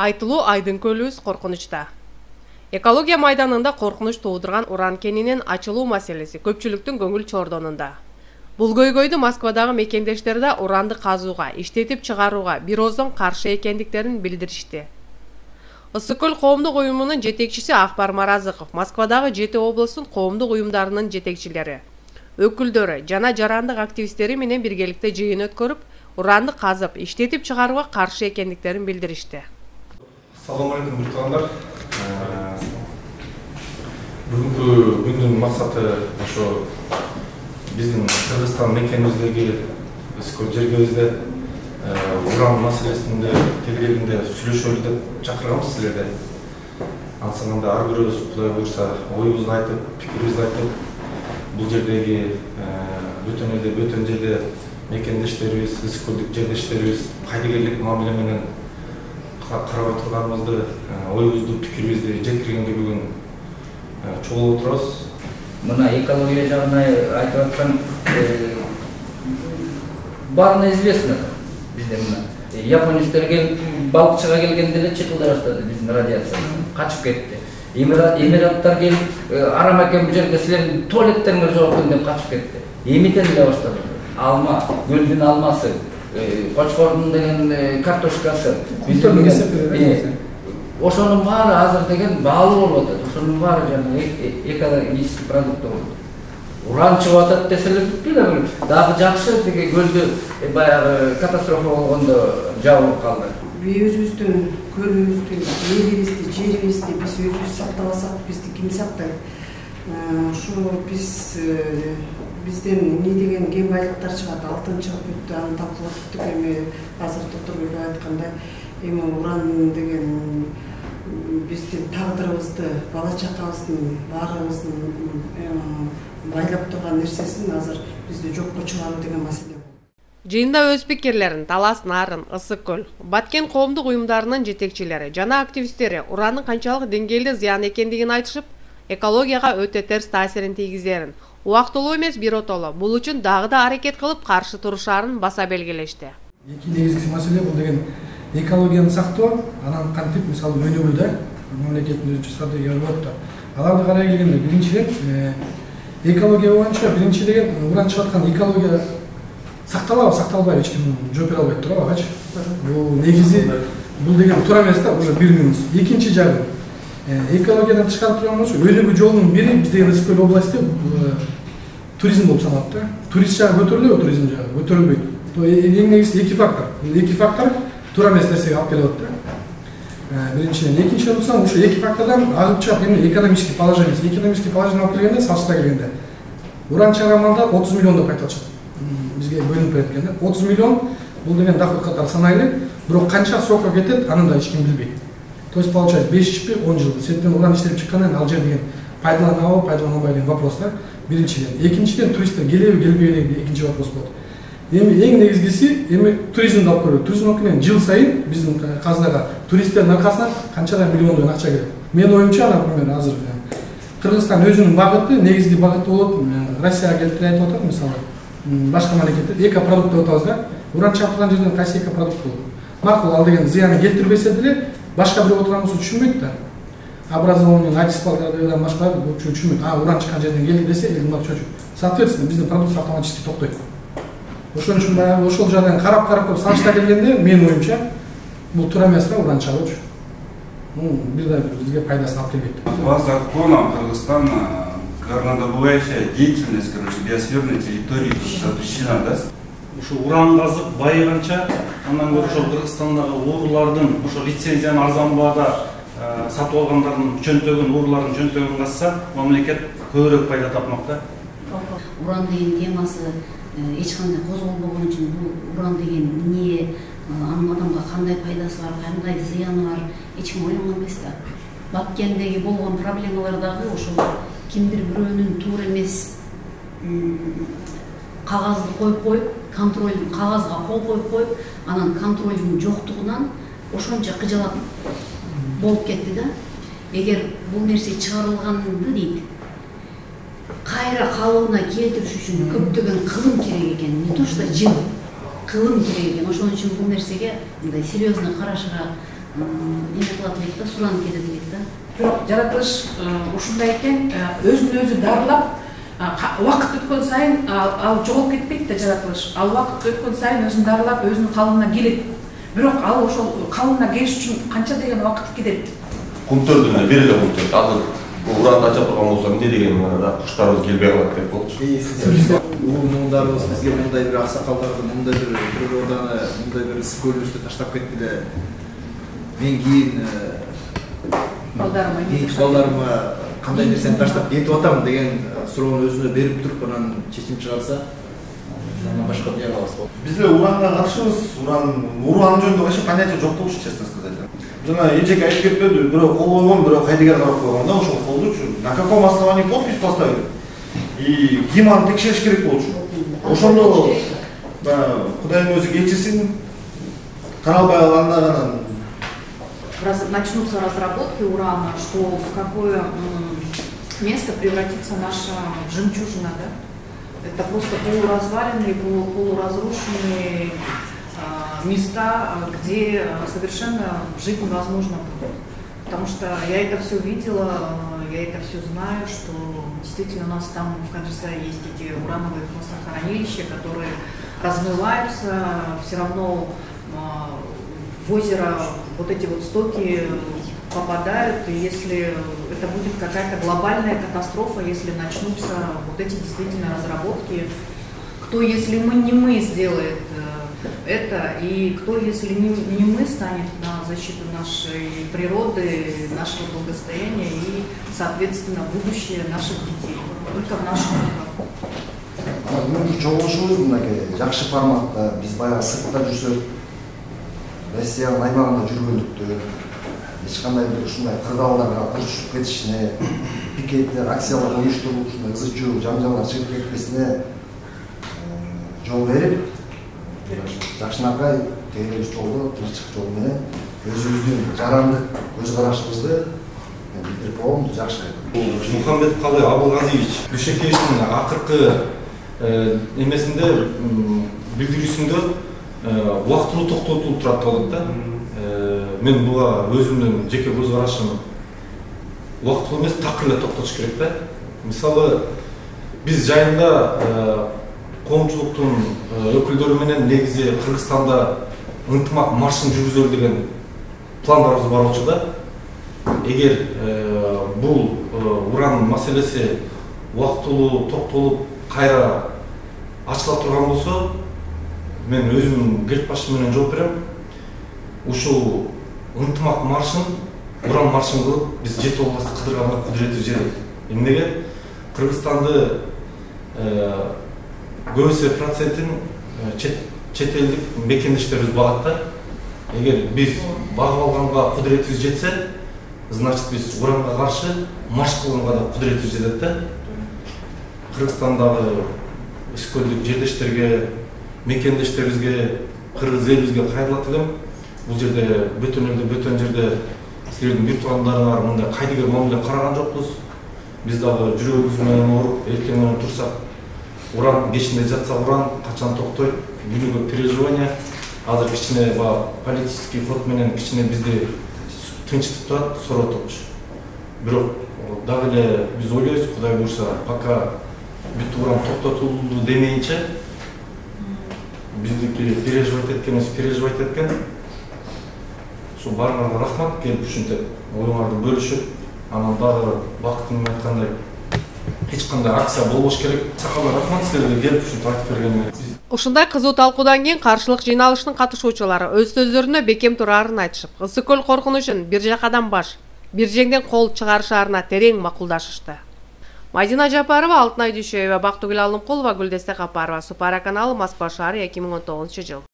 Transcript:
Айтылуу айдын көлүбүз коркунучта. Экология майданында коркунуч туудурган уран кенинин ачылуу маселеси көпчүлүктүн көңүл чордонунда. Бул көйгөйдү Москвадагы мекендештер да уранды казууга, иштетип чыгарууга бир ооздон каршы экендиктерин билдиришти. Ысык-көл коомдук уюмунун жетекчиси Акбар Маразыков Москвадагы 7 облустун коомдук уюмдарынын жетекчилери, өкүлдөрү жана жарандык активисттери менен биргеликте жыйын өткөрүп, уранды казып, иштетип чыгарууга каршы экендиктерин билдиришти. Assalomu alaykum birtug'anlar. Bugungi күндүн максаты ошо биздин Кыргызстан мекенибиздеги ысык-көл жергебизде уран маселесинде келгенде сүйлөшөлү деп чакырганбыз силерди. Ансыганда ар бирөөбүз Кудай буйрса оюбузду айтып, пикирибизди айтып, бул жердеги бөтөн жерде мекендештерибиз, ысык-көлдүк жердештерибиз пайдагерлик мамиле менен карабай турганыбызды, оюбузду, пикирибизди жеткиргенге бүгүн чогулуп отурабыз. Мына экология жагына айтып аткан баарына известно бизде мына японецтер келип балыкчыга келгенде эле чыкылдай баштады биздин радиация качып кетти. Эмираттар келип арам экен бул жерде силердин туалеттериңер жок экен деп качып кетти. Эмитен эле баштады. Алма, көлдүн алмасы, Кочкордун деген картошкасы, ошонун баары азыр деген баалуу болуп атат. Ошонун баары жана экологический продукт болуп. Уран чыгып атат деселер бүткүл дагы жакшы тиги көлдү баягы катастрофа болгондо жабылып калды. Өзүбүздүн көлүбүздү, элибизди, жерибизди биз өзүбүз сактабасак, бизди ким сактайт? Ушул бизден эмне деген кен байлыктар чыгат, алтын чыгып бүттү, аны талкуулап бүттүк. Эми азыр Токтурбек айткандай, эми уран деген биздин тагдырыбызды, бала чакабыздын баарыбыздын байлап турган нерсесин азыр бизде жокко чыгаруу деген маселе. Жыйында өз пикирлерин Талас Нарын, Ысык-көл, Баткен коомдук уюмдарынын жетекчилери жана активисттери уранын канчалык деңгээлде зыян экендигин айтышып, экологияга өтө терс таасирин тийгизерин, убактылуу эмес биротоло бул үчүн дагы да аракет кылып каршы турушаарын баса белгилешти. Эки негизги маселе бул деген экологияны сактоо, анан кантип мисалы өнүгүү да мамлекеттин өзүнчө стратегия болот да. Аларды карай келгенде биринчиден экология боюнча биринчи деген уран чыгып аткан экология сакталабы, сакталбайбы эч ким жооп бере албайт туурабы? Бул негизи бул деген туура эмес да, уже бир минус. Экинчи жагы экологиядан тышкары турган болсо өнүгүү жолунун бири биздеги Ысык-көл областы туризм болуп саналат да. Турист жагы көтөрүлөбү, туризм жагы көтөрүлбөйт. Эң негизги эки фактор. Эки фактор туура эмес нерсеге алып келип атат да. Биринчиден, экинчиден болсо ошо эки фактордон агып чыгат эмне экономический положение. Экономический положение алып келгенде, салыштыра келгенде уран чыгарган малда 30 миллион деп айтып атышат. Бизге бөлүнүп берет экен да. 30 миллион бул деген доход катары санайлы, бирок канча срокко кетет, аны да эч ким билбейт. То есть получается 5 жыл, 10 жыл. Сеттен уран иштелип чыккандан ал жер деген пайдаланабы, пайдаланбайбы деген вопрос да. Биринчиден. Экинчиден туристтер келеби, келбейби деген экинчи вопрос болот. Эми эң негизгиси эми туризмди алып көрөт. Туризм менен жыл сайын биздин казынага туристтердин аркасынан канчадан миллиондон акча келет. Менин оюмча, например, азыр Кыргызстан өзүнүн багыты, негизги багыты болот, Россияга келтире айтып атат, мисалы, башка мамлекеттер экопродукт деп атабыз да. Уран чыгып турган жерден кайсы экопродукт болот? Макул, ал деген зыяны келтирбесе деле башка бирөө отурган болсо түшүнбөйт да. Образованиенин ачыспалдардан башка көпчүлүк түшүнбөйт. Уран чыккан жерден келди десе, элдин баары чочуп. Соответственно, биздин продукция автоматически токтойт. Ошон үчүн баягы ошол жагдан карап салыштыра келгенде, менин оюмча, бул туура эмес да, уран чыгаруучу. Бир да бизге пайдасын алып келбейт. У вас законом Кыргызстан горнодобывающая деятельность, биосферной территории запрещена, да? Ушу уран казып байыганча, андан көрө ошол Кыргызстандагы уруулардын ошо лицензияны арзан баада сатып алгандардын чөнтөгүн, уруулардын чөнтөгүн казса, мамлекет көбүрөөк пайда тапмак да. Уран деген темасы эч кандай козголбогон үчүн бул уран деген эмне, анын адамга кандай пайдасы бар, кандай зыяны бар, эч ким ойлонгон эмес да. Баткендеги болгон проблемалар дагы ошол кимдир бирөөнүн туура эмес кагазды коюп, кагазга кол коюп, анан контролдун жоктугунан ошончо кыжалат болуп кетти да. Эгер бул нерсе чыгарылганды дейт, кайра калыбына келтириш үчүн көптөгөн кылым керек экен, не то что жыл, кылым керек экен. Ошон үчүн бул нерсеге мындай серьезно карашка эме кылат элек да, суранып кетет элек да. Бирок жаратылыш ушундай экен, өзүн өзү дарылап, убакыт өткөн сайын ал жоголуп кетпейт да жаратылыш. Ал убакыт өткөн сайын өзүн дарылап, өзүнүн калыбына келет. Бирок ал ошол калыбына келиш үчүн канча деген убакыт кетет. Кумтөрдү эле бир эле кумтөр. Азыр уранды ача турган болсо эмне деген мына куштарыбыз келбей калат деп болчу. Муундарыбыз бизге мындай бир аксакалдарды, мындай бир природаны, мындай бир ысык көлүбүздү таштап кетти эле. Мен кийин балдарыма кандай нерсени таштап кетип атам деген суроону өзүнө берип туруп анан чечим чыгарса, андан башка дүйнөгө алабыз. Биз эле уранга каршыбыз. Уран жөнүндө вообще понятие жок болчу, честно сказать. Жана эжеке айтып кетпеди, бирөө кол койгон, бирөө кайдыгер карап койгон да, ошол колдучу. На каком основании подпись поставили? И ким аны текшериш керек болчу. Ошондо Кудайдын өзү кечирсин, каралбай калгандан Начнутся разработки урана, что в какое место превратится наша жемчужина, да? Это просто полуразваленные, полуразрушенные места, где совершенно жить невозможно будет. Потому что я это все видела, я это все знаю, что действительно у нас там в Канжисае есть эти урановые хранилища, которые размываются, все равно в озеро вот эти вот стоки попадают, и если это будет какая-то глобальная катастрофа, если начнутся вот эти действительно разработки, кто, если не мы, сделает это, и кто, если не мы, станет на защиту нашей природы, нашего благосостояния и, соответственно, будущее наших детей, только в наших руках. Бүгүнкү чогулушубуз мынакей жакшы форматта, биз баягы сыртта жүрсөк, Россиянын аймагында жүргөндүктө, эч кандай бир ушундай кырдаалдарга курчуп кетишине, пикеттер, акциялар уюштуруп, ушундай ызы-чуу, жаңжалдар чыгып кетпесине жол берип, жакшынакай тейлебиз жолдо, тынччык жол менен өзүбүздүн жарандык көз карашыбызды билдирип койгонбуз жакшы. Мухаммедкалы Абылгазиевич Дүйшекеевичтин акыркы эмесинде билдирүүсүндө убактылуу токтотулуп турат болот да. Мен буга өзүмдүн жеке көз карашым убактылуу эмес, такыр эле токтотуш керек да. Мисалы, биз жайында коомчулуктун өкүлдөрү менен негизи Кыргызстанда ынтымак маршын жүргүзөлү деген пландарыбыз бар болчу да. Эгер бул уран маселеси убактылуу токтолуп кайра ачыла турган болсо, мен өзүмдүн кет башым менен жооп берем. Ушул ынтымак маршын, уран маршын кылып, биз жети областты кыдырганга кудуретибиз жетет. Эмнеге? Кыргызстанды көбүсү процентин чет элдик мекендештерибиз багат да. Эгер биз багып алганга кудуретибиз жетсе, значит биз уранга каршы марш кылганга да кудуретибиз жетет да. Кыргызстандагы үскөлдүк жердештерге, мекендештерибизге, кыргыз элибизге кайрылат элем. Бул жерде бөтөн элде, бөтөн жерде силердин бир туугандарыңар мындай кайдыгер мамиле караган жокпуз. Биз дагы жүрөгүбүз менен ооруп, эркек менен турсак, уран кечинде жатса уран качан токтойт, күнүгө переживание. Азыр кичине политический ход менен кичине бизди тынчтып турат, соротупчу. Бирок дагы эле биз ойлойбуз, Кудай буйрса, пока бүт уран токтотулду демейинче, биздики переживать эткен. Шу баарыңарга рахмат, келип ушинтип оюңарды бөлүшүп, анан дагы бакытым айткандай эч кандай акция болбош керек. Сакалга рахмат силерге келип ушинтип айтып бергениңерге. Ушундай кызуу талкуудан кийин каршылык жыйналыштын катышуучулары өз сөздөрүнө бекем турарын айтышып, ысык көл коркунучун бир жакадан баш, бир жеңден кол чыгарышаарына терең макулдашышты. Мадина Жапарова, Алтынай Дүйшөева, Бактыгүл Алымкулова, Гүлдестек Апарова, Супара каналы, Москва шаары, 2019 жыл.